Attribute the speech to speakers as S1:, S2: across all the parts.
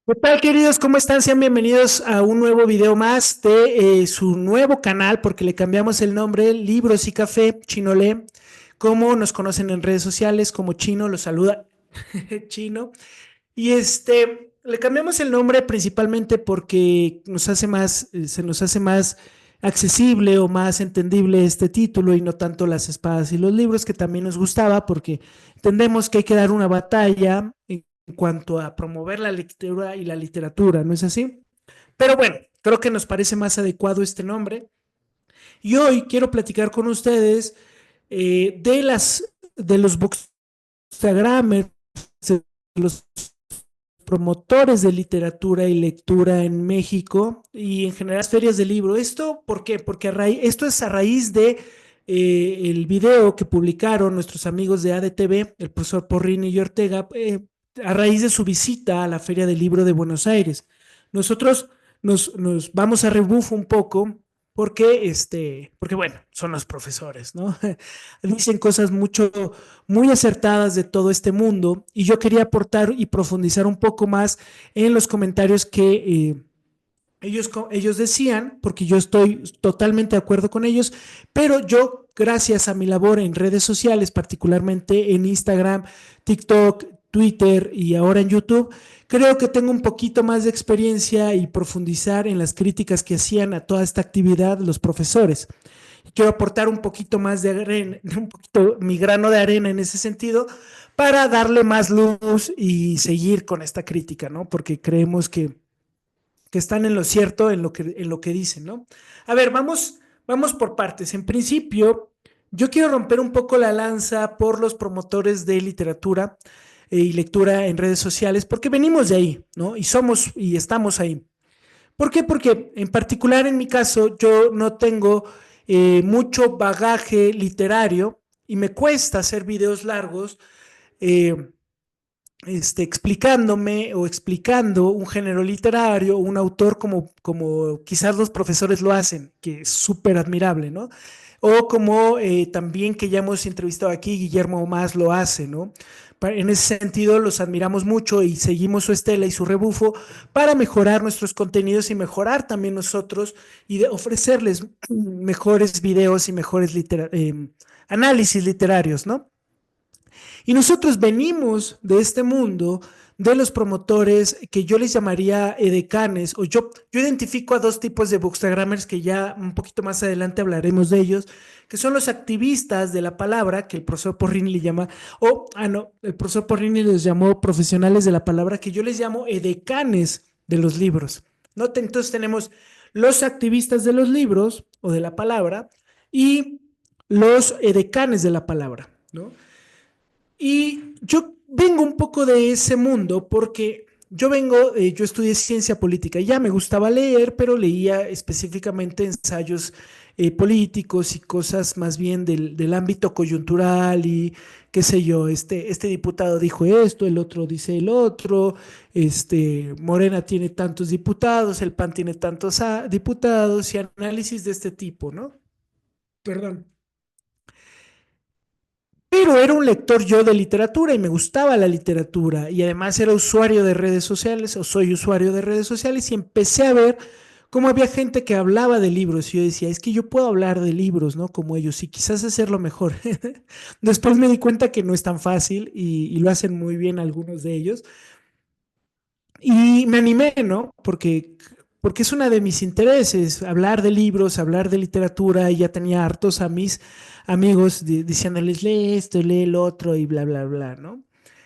S1: ¿Qué tal, queridos? ¿Cómo están? Sean bienvenidos a un nuevo video más de su nuevo canal, porque le cambiamos el nombre, Libros y Café, Chinolé. Como nos conocen en redes sociales, como Chino, los saluda Chino. Y le cambiamos el nombre principalmente porque nos hace más, se nos hace más accesible o más entendible este título y no tanto las espadas y los libros, que también nos gustaba porque entendemos que hay que dar una batalla en cuanto a promover la lectura y la literatura, ¿no es así? Pero bueno, creo que nos parece más adecuado este nombre. Y hoy quiero platicar con ustedes de los bookstagrammers, de los promotores de literatura y lectura en México y en general ferias de libro. ¿Esto por qué? Porque esto es a raíz de el video que publicaron nuestros amigos de ADTV, el profesor Porrini y Ortega, a raíz de su visita a la Feria del Libro de Buenos Aires. Nosotros nos vamos a rebufo un poco porque, porque bueno, son los profesores, ¿no? Dicen cosas muy acertadas de todo este mundo y yo quería aportar y profundizar un poco más en los comentarios que ellos decían, porque yo estoy totalmente de acuerdo con ellos, pero yo, gracias a mi labor en redes sociales, particularmente en Instagram, TikTok, Twitter y ahora en YouTube, creo que tengo un poquito más de experiencia y profundizar en las críticas que hacían a toda esta actividad los profesores. Quiero aportar un poquito más de arena, un poquito mi grano de arena en ese sentido, para darle más luz y seguir con esta crítica, ¿no? Porque creemos que están en lo cierto, en lo que dicen, ¿no? A ver, vamos por partes. En principio, yo quiero romper un poco la lanza por los promotores de literatura y lectura en redes sociales, porque venimos de ahí, ¿no? Y somos y estamos ahí. ¿Por qué? Porque en particular en mi caso yo no tengo mucho bagaje literario y me cuesta hacer videos largos eh, explicándome o explicando un género literario o un autor como quizás los profesores lo hacen, que es súper admirable, ¿no? O como también que ya hemos entrevistado aquí, Guillermo Más lo hace, ¿no? En ese sentido, los admiramos mucho y seguimos su estela y su rebufo para mejorar nuestros contenidos y mejorar también nosotros y de ofrecerles mejores videos y mejores análisis literarios, ¿no? Y nosotros venimos de este mundo de los promotores que yo les llamaría edecanes, o yo identifico a dos tipos de bookstagrammers que ya un poquito más adelante hablaremos de ellos, que son los activistas de la palabra, que el profesor Porrini le llama, no, el profesor Porrini les llamó profesionales de la palabra, que yo les llamo edecanes de los libros. ¿No? Entonces tenemos los activistas de los libros o de la palabra y los edecanes de la palabra, ¿no? Y yo vengo un poco de ese mundo porque yo estudié ciencia política, ya me gustaba leer, pero leía específicamente ensayos políticos y cosas más bien del ámbito coyuntural y qué sé yo, este diputado dijo esto, el otro dice el otro, Morena tiene tantos diputados, el PAN tiene tantos diputados y análisis de este tipo, ¿no? Perdón. Pero era un lector yo de literatura y me gustaba la literatura y además era usuario de redes sociales o soy usuario de redes sociales y empecé a ver cómo había gente que hablaba de libros y yo decía, es que yo puedo hablar de libros, ¿no? Como ellos y quizás hacerlo mejor. Después me di cuenta que no es tan fácil y lo hacen muy bien algunos de ellos y me animé, ¿no? Porque es una de mis intereses, hablar de libros, hablar de literatura, y ya tenía hartos a mis amigos diciéndoles, lee esto, lee el otro y bla, bla, bla, ¿no?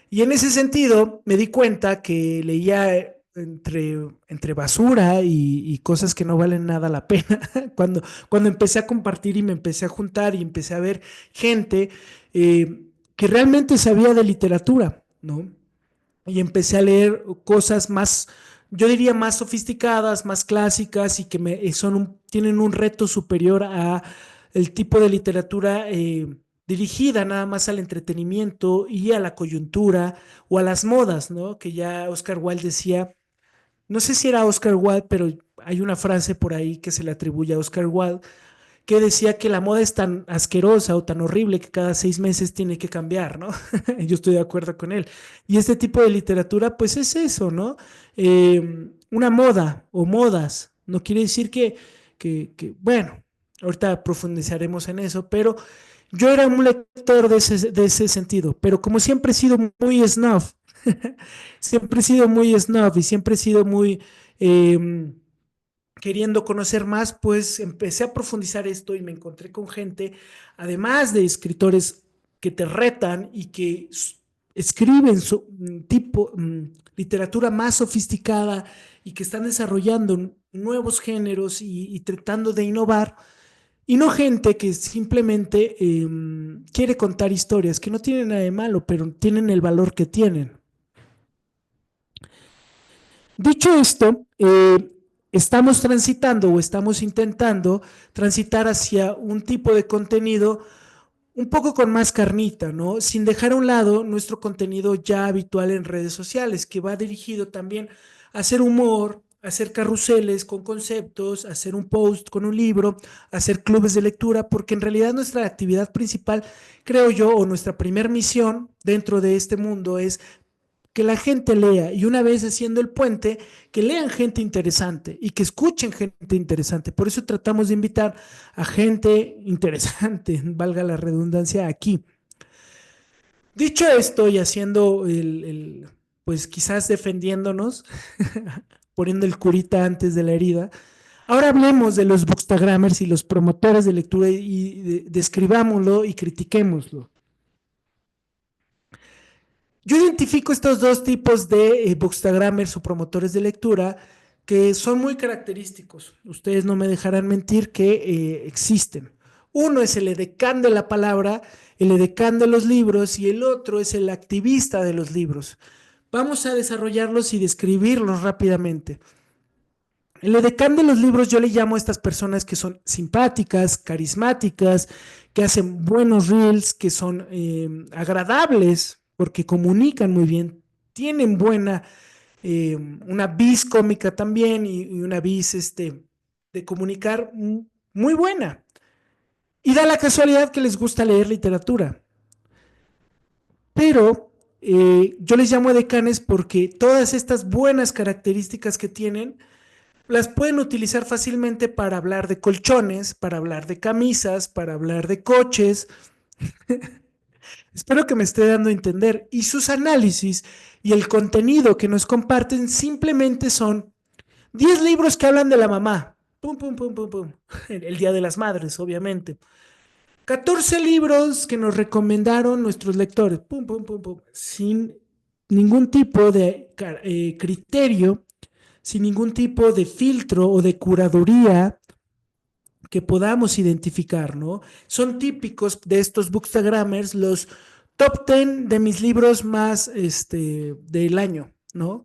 S1: Y en ese sentido me di cuenta que leía entre basura y cosas que no valen nada la pena. Cuando empecé a compartir y me empecé a juntar y empecé a ver gente que realmente sabía de literatura, ¿no? Y empecé a leer cosas más, yo diría más sofisticadas, más clásicas y que tienen un reto superior a el tipo de literatura dirigida nada más al entretenimiento y a la coyuntura o a las modas, ¿no? Que ya Oscar Wilde decía, no sé si era Oscar Wilde, pero hay una frase por ahí que se le atribuye a Oscar Wilde, que decía que la moda es tan asquerosa o tan horrible que cada 6 meses tiene que cambiar, ¿no? Yo estoy de acuerdo con él. Y este tipo de literatura, pues es eso, ¿no? Una moda o modas. No quiere decir bueno, ahorita profundizaremos en eso, pero yo era un lector de ese sentido, pero como siempre he sido muy snob, siempre he sido muy snob y siempre he sido muy queriendo conocer más, pues empecé a profundizar esto y me encontré con gente, además de escritores que te retan y que escriben literatura más sofisticada y que están desarrollando nuevos géneros y tratando de innovar, y no gente que simplemente quiere contar historias que no tienen nada de malo, pero tienen el valor que tienen. Dicho esto, estamos transitando o estamos intentando transitar hacia un tipo de contenido un poco con más carnita, ¿no? Sin dejar a un lado nuestro contenido ya habitual en redes sociales, que va dirigido también a hacer humor, a hacer carruseles con conceptos, a hacer un post con un libro, a hacer clubes de lectura, porque en realidad nuestra actividad principal, creo yo, o nuestra primer misión dentro de este mundo es que la gente lea y una vez haciendo el puente, que lean gente interesante y que escuchen gente interesante. Por eso tratamos de invitar a gente interesante, valga la redundancia aquí. Dicho esto y haciendo pues quizás defendiéndonos, poniendo el curita antes de la herida, ahora hablemos de los bookstagrammers y los promotores de lectura y describámoslo y critiquémoslo. Yo identifico estos dos tipos de bookstagrammers o promotores de lectura que son muy característicos. Ustedes no me dejarán mentir que existen. Uno es el edecán de la palabra, el edecán de los libros y el otro es el activista de los libros. Vamos a desarrollarlos y describirlos rápidamente. El edecán de los libros yo le llamo a estas personas que son simpáticas, carismáticas, que hacen buenos reels, que son agradables porque comunican muy bien, tienen una vis cómica también y una vis de comunicar muy buena. Y da la casualidad que les gusta leer literatura. Pero yo les llamo edecanes porque todas estas buenas características que tienen las pueden utilizar fácilmente para hablar de colchones, para hablar de camisas, para hablar de coches. Espero que me esté dando a entender. Y sus análisis y el contenido que nos comparten simplemente son 10 libros que hablan de la mamá. Pum, pum, pum, pum, pum. El Día de las Madres, obviamente. 14 libros que nos recomendaron nuestros lectores. Pum, pum, pum, pum. Sin ningún tipo de criterio, sin ningún tipo de filtro o de curaduría que podamos identificar, ¿no? Son típicos de estos bookstagrammers los top 10 de mis libros más del año, ¿no?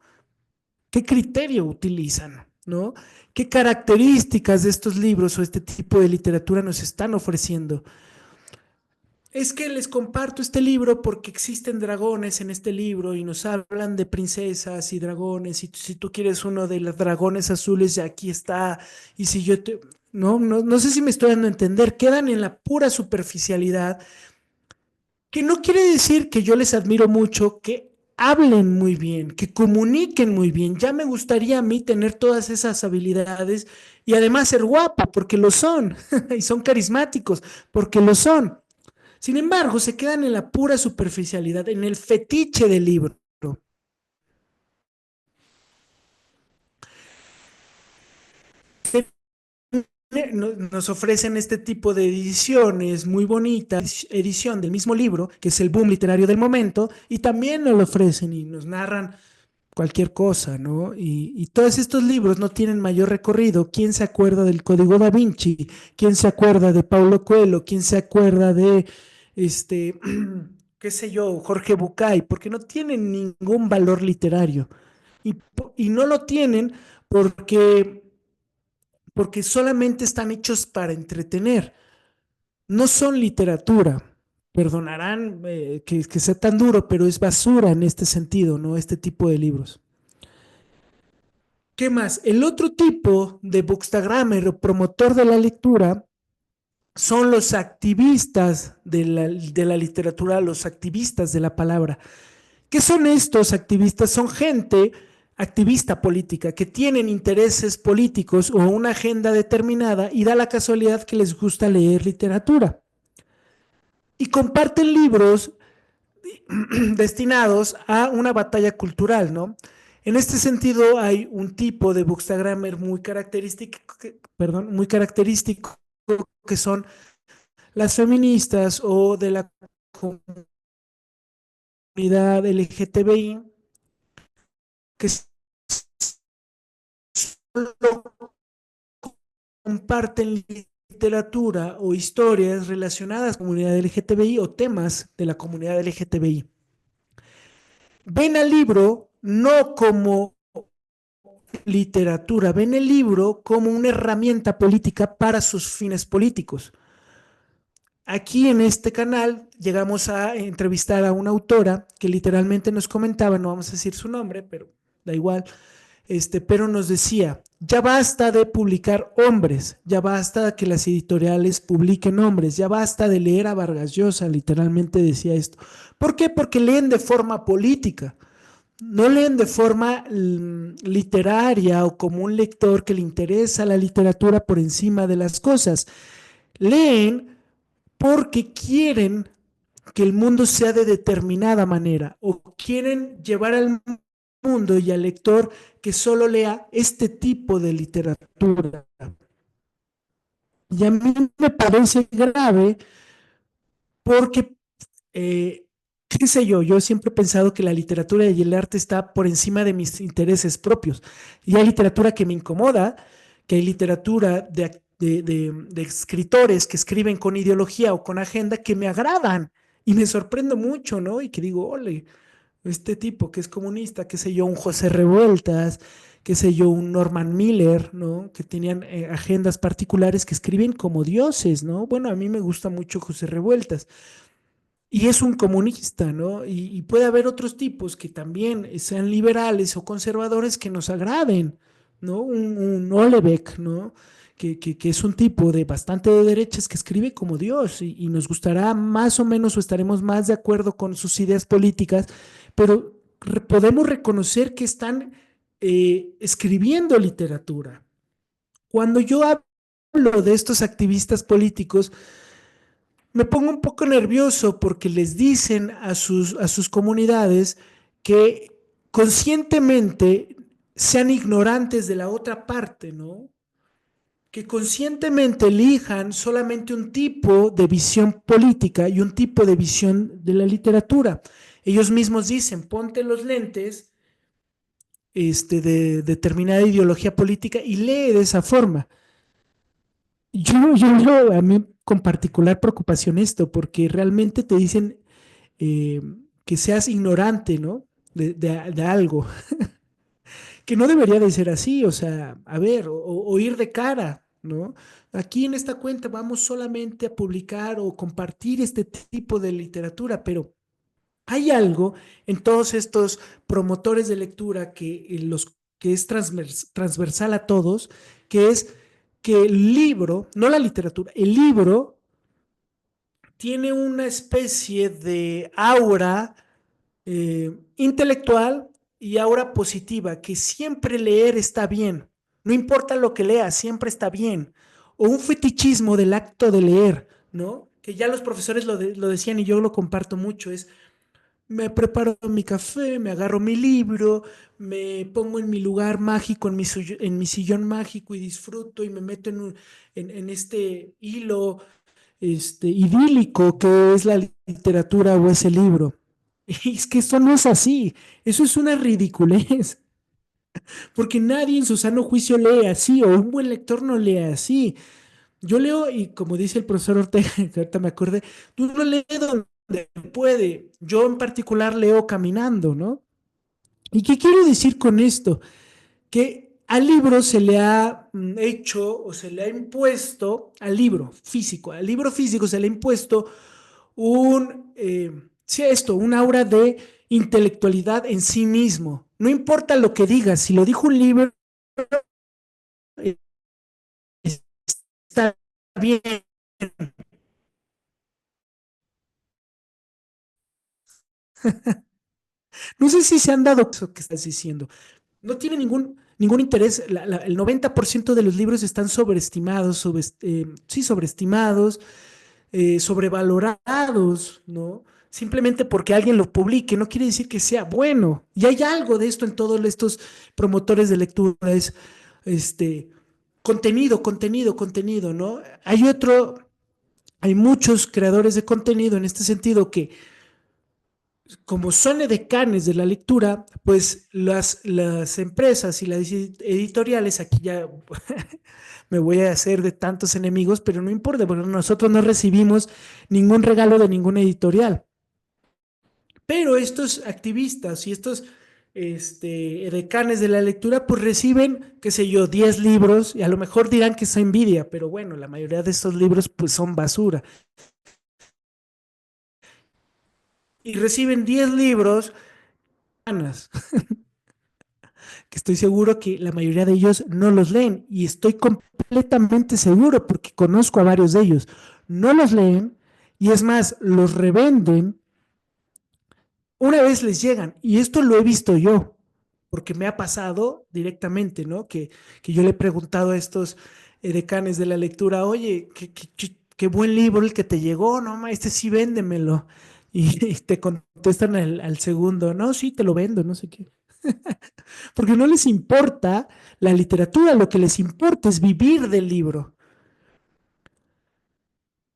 S1: ¿Qué criterio utilizan, ¿no? ¿Qué características de estos libros o este tipo de literatura nos están ofreciendo? Es que les comparto este libro porque existen dragones en este libro y nos hablan de princesas y dragones. Y si tú quieres uno de los dragones azules, ya aquí está. Y si yo te... No, no, no sé si me estoy dando a entender. Quedan en la pura superficialidad, que no quiere decir que yo les admiro mucho, que hablen muy bien, que comuniquen muy bien. Ya me gustaría a mí tener todas esas habilidades y además ser guapo, porque lo son. Y son carismáticos, porque lo son. Sin embargo, se quedan en la pura superficialidad, en el fetiche del libro. Nos ofrecen este tipo de ediciones muy bonitas, edición del mismo libro, que es el boom literario del momento, y también nos lo ofrecen y nos narran cualquier cosa, ¿no? Y todos estos libros no tienen mayor recorrido. ¿Quién se acuerda del Código Da Vinci? ¿Quién se acuerda de Paulo Coelho? ¿Quién se acuerda de, este, qué sé yo, Jorge Bucay? Porque no tienen ningún valor literario. Y no lo tienen porque solamente están hechos para entretener. No son literatura. Perdonarán que sea tan duro, pero es basura en este sentido, ¿no? Este tipo de libros. ¿Qué más? El otro tipo de bookstagrammer o promotor de la lectura son los activistas de la literatura, los activistas de la palabra. ¿Qué son estos activistas? Son gente activista política que tienen intereses políticos o una agenda determinada y da la casualidad que les gusta leer literatura. Y comparten libros destinados a una batalla cultural, ¿no? En este sentido, hay un tipo de bookstagrammer muy característico, que son las feministas o de la comunidad LGTBI, que solo comparten literatura o historias relacionadas con la comunidad LGTBI o temas de la comunidad LGTBI. Ven al libro no como literatura, ven el libro como una herramienta política para sus fines políticos. Aquí en este canal llegamos a entrevistar a una autora que literalmente nos comentaba, no vamos a decir su nombre, pero da igual, pero nos decía, ya basta de publicar hombres, ya basta de que las editoriales publiquen hombres, ya basta de leer a Vargas Llosa, literalmente decía esto. ¿Por qué? Porque leen de forma política, no leen de forma literaria o como un lector que le interesa la literatura por encima de las cosas. Leen porque quieren que el mundo sea de determinada manera o quieren llevar al mundo y al lector que solo lea este tipo de literatura. Y a mí me parece grave porque, qué sé yo siempre he pensado que la literatura y el arte está por encima de mis intereses propios. Y hay literatura que me incomoda, que hay literatura de escritores que escriben con ideología o con agenda que me agradan y me sorprendo mucho, ¿no? Y que digo, ole, este tipo que es comunista, qué sé yo, un José Revueltas, qué sé yo, un Norman Miller, ¿no? Que tenían agendas particulares que escriben como dioses, ¿no? Bueno, a mí me gusta mucho José Revueltas y es un comunista, ¿no? Y puede haber otros tipos que también sean liberales o conservadores que nos agraden, ¿no? Un Olebeck, ¿no? Que es un tipo de bastante de derechas que escribe como Dios y nos gustará más o menos o estaremos más de acuerdo con sus ideas políticas, pero podemos reconocer que están escribiendo literatura. Cuando yo hablo de estos activistas políticos, me pongo un poco nervioso porque les dicen a sus comunidades que conscientemente sean ignorantes de la otra parte, ¿no? Que conscientemente elijan solamente un tipo de visión política y un tipo de visión de la literatura. Ellos mismos dicen, ponte los lentes de determinada ideología política y lee de esa forma. Yo veo a mí con particular preocupación esto, porque realmente te dicen eh, que seas ignorante, ¿no? De algo, que no debería de ser así, o sea, a ver, o ir de cara, ¿no? Aquí en esta cuenta vamos solamente a publicar o compartir este tipo de literatura, pero hay algo en todos estos promotores de lectura que es transversal a todos, que es que el libro, no la literatura, el libro tiene una especie de aura intelectual y aura positiva, que siempre leer está bien, no importa lo que leas, siempre está bien. O un fetichismo del acto de leer, ¿no? Que ya los profesores lo decían y yo lo comparto mucho, es me preparo mi café, me agarro mi libro, me pongo en mi lugar mágico, en mi sillón mágico y disfruto y me meto en este hilo idílico que es la literatura o ese libro. Y es que eso no es así, eso es una ridiculez, porque nadie en su sano juicio lee así, o un buen lector no lee así. Yo leo, y como dice el profesor Ortega, que ahorita me acordé, tú no lees donde puede. Yo en particular leo caminando, ¿no? ¿Y qué quiero decir con esto? Que al libro se le ha hecho o se le ha impuesto al libro físico se le ha impuesto sí, un aura de intelectualidad en sí mismo. No importa lo que digas, si lo dijo un libro, eh, está bien. No sé si se han dado eso que estás diciendo. No tiene ningún interés. El 90% de los libros están sobreestimados, sí, sobreestimados, sobrevalorados, ¿no? Simplemente porque alguien lo publique, no quiere decir que sea bueno. Y hay algo de esto en todos estos promotores de lectura, es este, contenido, ¿no? Hay muchos creadores de contenido en este sentido que como son edecanes de la lectura, pues las empresas y las editoriales, aquí ya me voy a hacer de tantos enemigos, pero no importa, porque nosotros no recibimos ningún regalo de ninguna editorial. Pero estos activistas y estos edecanes de la lectura, pues reciben, qué sé yo, 10 libros y a lo mejor dirán que es envidia, pero bueno, la mayoría de estos libros pues son basura. Y reciben 10 libros, que estoy seguro que la mayoría de ellos no los leen y estoy completamente seguro porque conozco a varios de ellos. No los leen y es más, los revenden una vez les llegan y esto lo he visto yo porque me ha pasado directamente, ¿no? Que yo le he preguntado a estos decanes de la lectura, oye, qué buen libro el que te llegó, no, este sí véndemelo. Y te contestan al segundo, no, sí, te lo vendo, no sé qué. Porque no les importa la literatura, lo que les importa es vivir del libro.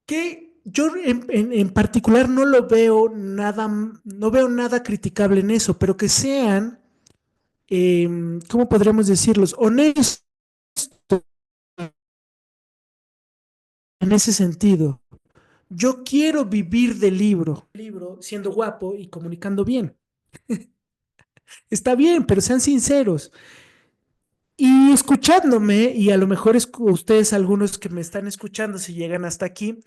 S1: Que yo en particular no veo nada criticable en eso, pero que sean, ¿cómo podríamos decirlos? Honestos en ese sentido. Yo quiero vivir del libro siendo guapo y comunicando bien. Está bien, pero sean sinceros. Y escuchándome, y a lo mejor ustedes, algunos que me están escuchando, si llegan hasta aquí,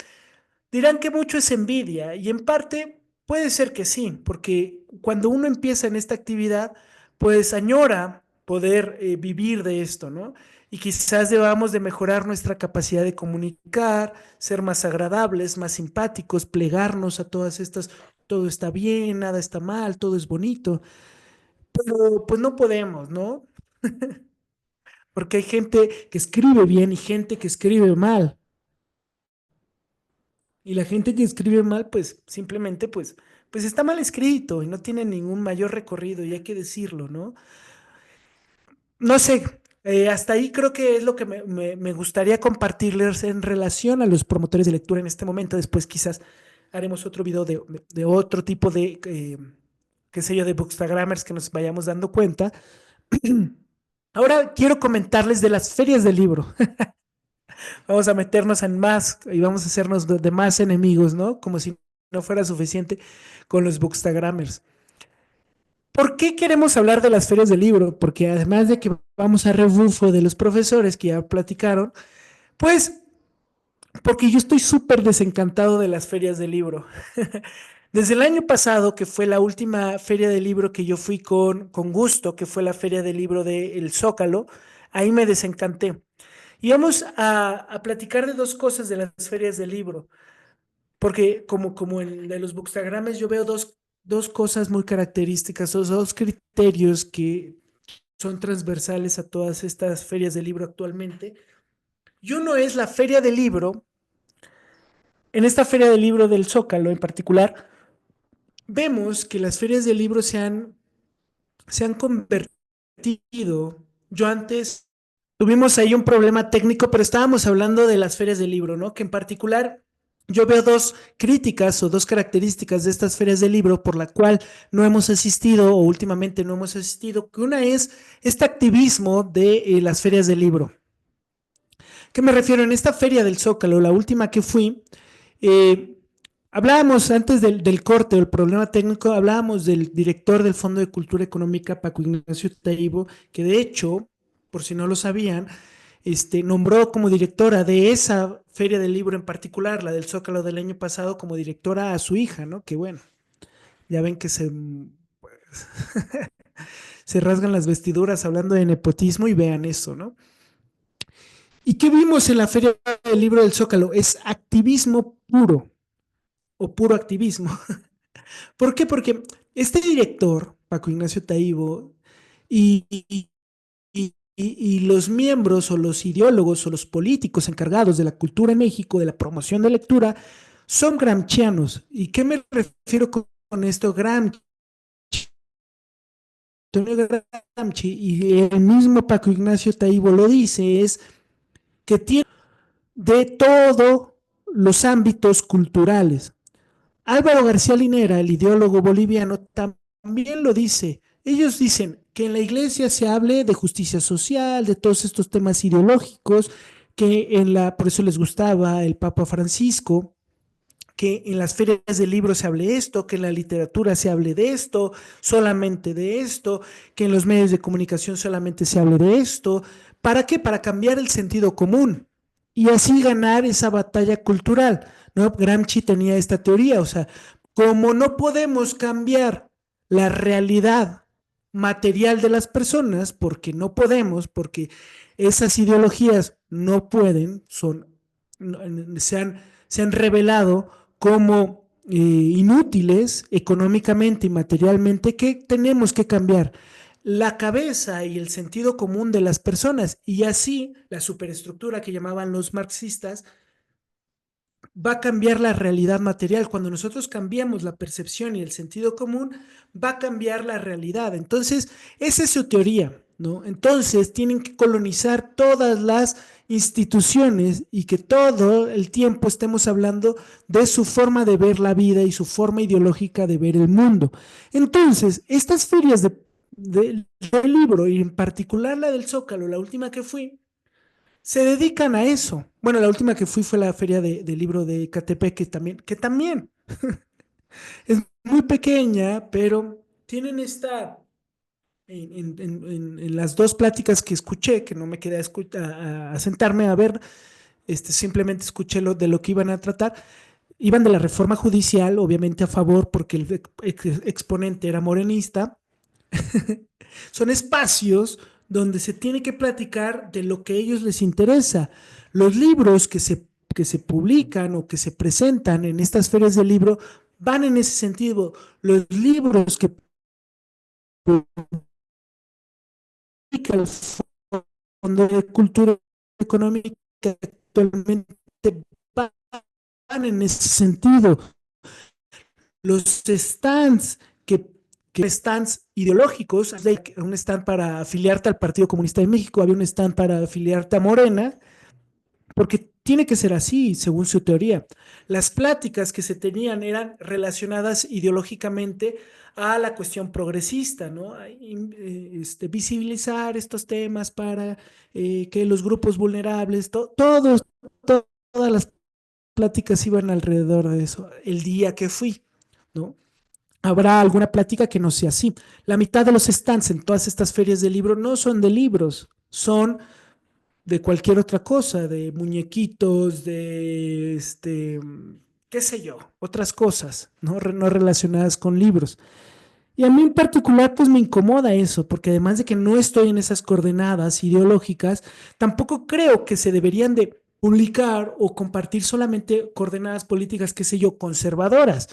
S1: dirán que mucho es envidia y en parte puede ser que sí, porque cuando uno empieza en esta actividad, pues añora poder vivir de esto, ¿no? Y quizás debamos de mejorar nuestra capacidad de comunicar, ser más agradables, más simpáticos, plegarnos a todas estas, todo está bien, nada está mal, todo es bonito, pero pues no podemos, ¿no? Porque hay gente que escribe bien y gente que escribe mal. Y la gente que escribe mal, pues simplemente, pues está mal escrito y no tiene ningún mayor recorrido, y hay que decirlo, ¿no? No sé, hasta ahí creo que es lo que me gustaría compartirles en relación a los promotores de lectura en este momento. Después quizás haremos otro video de otro tipo de, qué sé yo, de bookstagrammers que nos vayamos dando cuenta. Ahora quiero comentarles de las ferias del libro. Vamos a meternos en más y vamos a hacernos de más enemigos, ¿no? Como si no fuera suficiente con los bookstagrammers. ¿Por qué queremos hablar de las ferias del libro? Porque además de que vamos a rebufo de los profesores que ya platicaron, pues porque yo estoy súper desencantado de las ferias del libro. Desde el año pasado, que fue la última feria del libro que yo fui con gusto, que fue la feria del libro de El Zócalo, ahí me desencanté. Y vamos a platicar de dos cosas de las ferias del libro. Porque como el de los bookstagrames, yo veo dos cosas muy características, dos criterios que son transversales a todas estas ferias de libro actualmente. Y uno es la feria del libro. En esta feria del libro del Zócalo en particular, vemos que las ferias del libro se han convertido. Yo antes tuvimos ahí un problema técnico, pero estábamos hablando de las ferias del libro, ¿no? Que en particular yo veo dos críticas o dos características de estas ferias del libro por la cual no hemos asistido o últimamente no hemos asistido, que una es este activismo de las ferias del libro. ¿Qué me refiero? En esta feria del Zócalo, la última que fui, eh, hablábamos antes del corte, del problema técnico, hablábamos del director del Fondo de Cultura Económica, Paco Ignacio Taibo, que de hecho, por si no lo sabían, nombró como directora de esa feria del libro en particular, la del Zócalo del año pasado, como directora a su hija, ¿no? Que bueno, ya ven que se rasgan las vestiduras hablando de nepotismo y vean eso, ¿no? ¿Y qué vimos en la Feria del Libro del Zócalo? Es activismo puro o puro activismo. ¿Por qué? Porque este director, Paco Ignacio Taibo, y los miembros o los ideólogos o los políticos encargados de la cultura en México, de la promoción de lectura, son gramscianos. ¿Y qué me refiero con esto? Antonio Gramsci, y el mismo Paco Ignacio Taibo lo dice, es que tiene de todos los ámbitos culturales. Álvaro García Linera, el ideólogo boliviano, también lo dice. Ellos dicen que en la iglesia se hable de justicia social, de todos estos temas ideológicos, por eso les gustaba el Papa Francisco, que en las ferias de libros se hable esto, que en la literatura se hable de esto, solamente de esto, que en los medios de comunicación solamente se hable de esto. ¿Para qué? Para cambiar el sentido común y así ganar esa batalla cultural, ¿no? Gramsci tenía esta teoría, o sea, como no podemos cambiar la realidad material de las personas, porque no podemos, porque esas ideologías no pueden, se han revelado como inútiles económicamente y materialmente, que tenemos que cambiar la cabeza y el sentido común de las personas. Y así la superestructura que llamaban los marxistas va a cambiar la realidad material. Cuando nosotros cambiamos la percepción y el sentido común, va a cambiar la realidad. Entonces, esa es su teoría, ¿no? Entonces, tienen que colonizar todas las instituciones y que todo el tiempo estemos hablando de su forma de ver la vida y su forma ideológica de ver el mundo. Entonces, estas ferias del libro, y en particular la del Zócalo, la última que fui, se dedican a eso. Bueno, la última que fui fue la feria del libro de Catepec, que también es muy pequeña, pero tienen en las dos pláticas que escuché, que no me quedé a sentarme a ver, simplemente escuché de lo que iban a tratar. Iban de la reforma judicial, obviamente a favor, porque el exponente era morenista. Son espacios donde se tiene que platicar de lo que a ellos les interesa. Los libros que se publican o que se presentan en estas ferias del libro van en ese sentido. Los libros que publica el Fondo de Cultura Económica actualmente van en ese sentido. Los stands que stands ideológicos, un stand para afiliarte al Partido Comunista de México, había un stand para afiliarte a Morena, porque tiene que ser así, según su teoría. Las pláticas que se tenían eran relacionadas ideológicamente a la cuestión progresista, ¿no? Visibilizar estos temas para que los grupos vulnerables, todas las pláticas iban alrededor de eso, el día que fui, ¿no? Habrá alguna plática que no sea así. La mitad de los stands en todas estas ferias de libro no son de libros, son de cualquier otra cosa, de muñequitos, qué sé yo, otras cosas, ¿no? No relacionadas con libros. Y a mí en particular, pues me incomoda eso, porque además de que no estoy en esas coordenadas ideológicas, tampoco creo que se deberían de publicar o compartir solamente coordenadas políticas, qué sé yo, conservadoras.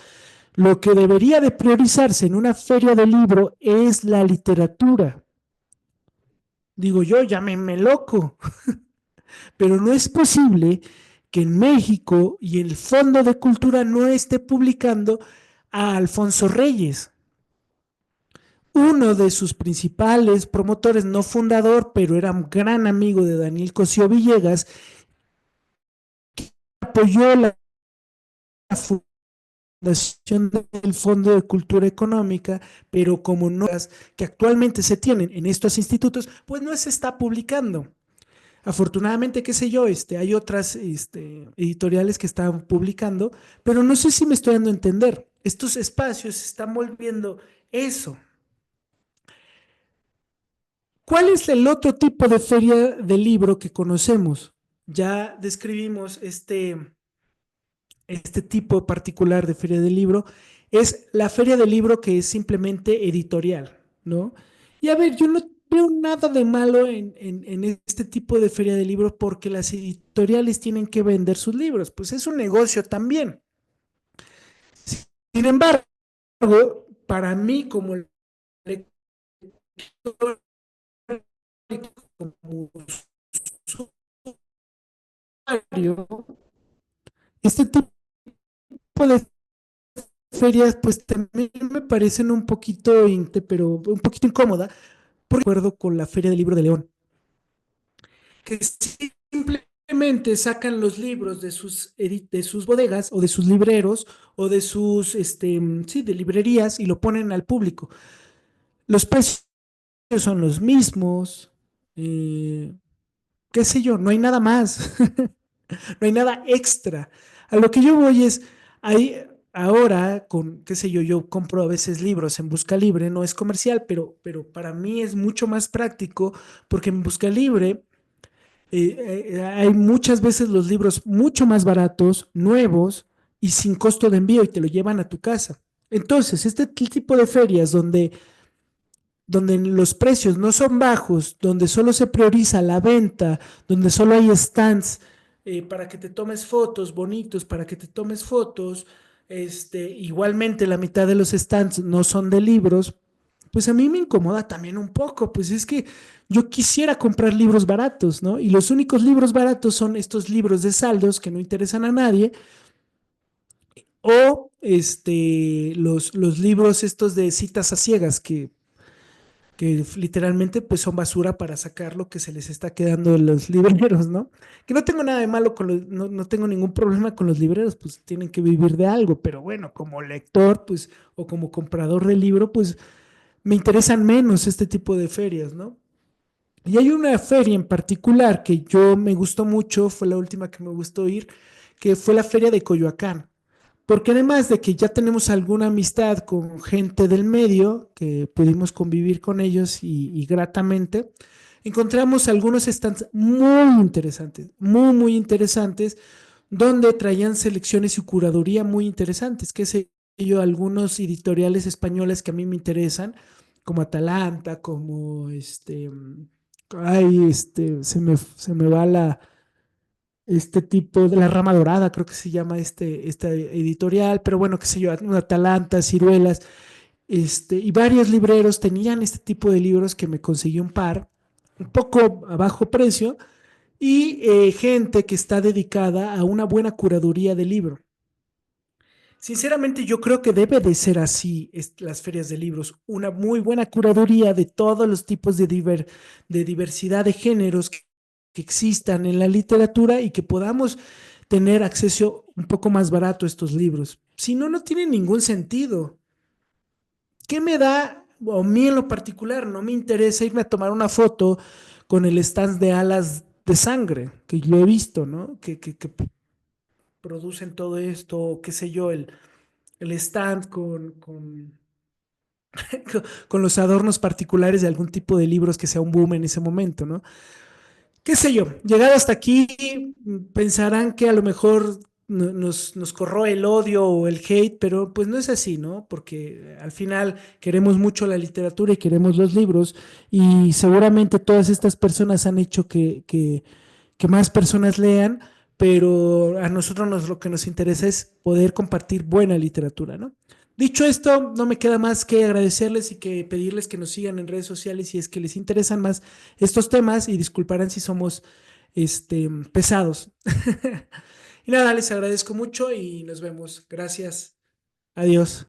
S1: Lo que debería de priorizarse en una feria de libro es la literatura. Digo yo, llámenme loco, pero no es posible que en México y el Fondo de Cultura no esté publicando a Alfonso Reyes, uno de sus principales promotores, no fundador, pero era un gran amigo de Daniel Cosío Villegas, apoyó la fundación del Fondo de Cultura Económica, pero como no que actualmente se tienen en estos institutos, pues no se está publicando. Afortunadamente, qué sé yo, hay otras editoriales que están publicando, pero no sé si me estoy dando a entender. Estos espacios se están volviendo eso. ¿Cuál es el otro tipo de feria de libro que conocemos? Ya describimos este tipo particular de feria de libro. Es la feria de libro que es simplemente editorial, ¿no? Y a ver, yo no veo nada de malo en este tipo de feria de libros porque las editoriales tienen que vender sus libros, pues es un negocio también. Sin embargo, para mí como lector y como usuario, este tipo de ferias pues también me parecen un poquito, pero un poquito incómoda, por acuerdo con la Feria del Libro de León, que simplemente sacan los libros de de sus bodegas o de sus libreros o de sus, sí, de librerías y lo ponen al público. Los precios son los mismos, eh, qué sé yo, no hay nada más, no hay nada extra. A lo que yo voy es, hay ahora con, qué sé yo, yo compro a veces libros en Busca Libre, no es comercial, pero para mí es mucho más práctico porque en Busca Libre hay muchas veces los libros mucho más baratos, nuevos y sin costo de envío y te lo llevan a tu casa. Entonces, este tipo de ferias donde los precios no son bajos, donde solo se prioriza la venta, donde solo hay stands para que te tomes fotos bonitos, para que te tomes fotos, igualmente la mitad de los stands no son de libros, pues a mí me incomoda también un poco, pues es que yo quisiera comprar libros baratos, ¿no? Y los únicos libros baratos son estos libros de saldos que no interesan a nadie, o los libros estos de citas a ciegas que literalmente pues son basura para sacar lo que se les está quedando de los libreros, ¿no? Que no tengo nada de malo con los, no, no tengo ningún problema con los libreros, pues tienen que vivir de algo, pero bueno, como lector, pues, o como comprador de libro, pues me interesan menos este tipo de ferias, ¿no? Y hay una feria en particular que yo me gustó mucho, fue la última que me gustó ir, que fue la feria de Coyoacán. Porque además de que ya tenemos alguna amistad con gente del medio, que pudimos convivir con ellos y gratamente, encontramos algunos stands muy interesantes, muy interesantes, donde traían selecciones y curaduría muy interesantes, que sé yo, algunos editoriales españoles que a mí me interesan, como Atalanta, como se me va este tipo de la rama dorada, creo que se llama esta editorial, pero bueno, qué sé yo, un Atalanta, Ciruelas, y varios libreros tenían este tipo de libros que me conseguí un par, un poco a bajo precio, y gente que está dedicada a una buena curaduría de libro. Sinceramente, yo creo que debe de ser así las ferias de libros, una muy buena curaduría de todos los tipos de diversidad de géneros que existan en la literatura y que podamos tener acceso un poco más barato a estos libros. Si no, no tiene ningún sentido. ¿Qué me da, o a mí en lo particular, no me interesa irme a tomar una foto con el stand de alas de sangre, que yo he visto, ¿no? Que producen todo esto, qué sé yo, el stand con los adornos particulares de algún tipo de libros que sea un boom en ese momento, ¿no? Qué sé yo, llegado hasta aquí, pensarán que a lo mejor nos corroe el odio o el hate, pero pues no es así, ¿no? Porque al final queremos mucho la literatura y queremos los libros y seguramente todas estas personas han hecho que más personas lean, pero a nosotros lo que nos interesa es poder compartir buena literatura, ¿no? Dicho esto, no me queda más que agradecerles y que pedirles que nos sigan en redes sociales si es que les interesan más estos temas y disculparán si somos pesados. Y nada, les agradezco mucho y nos vemos. Gracias. Adiós.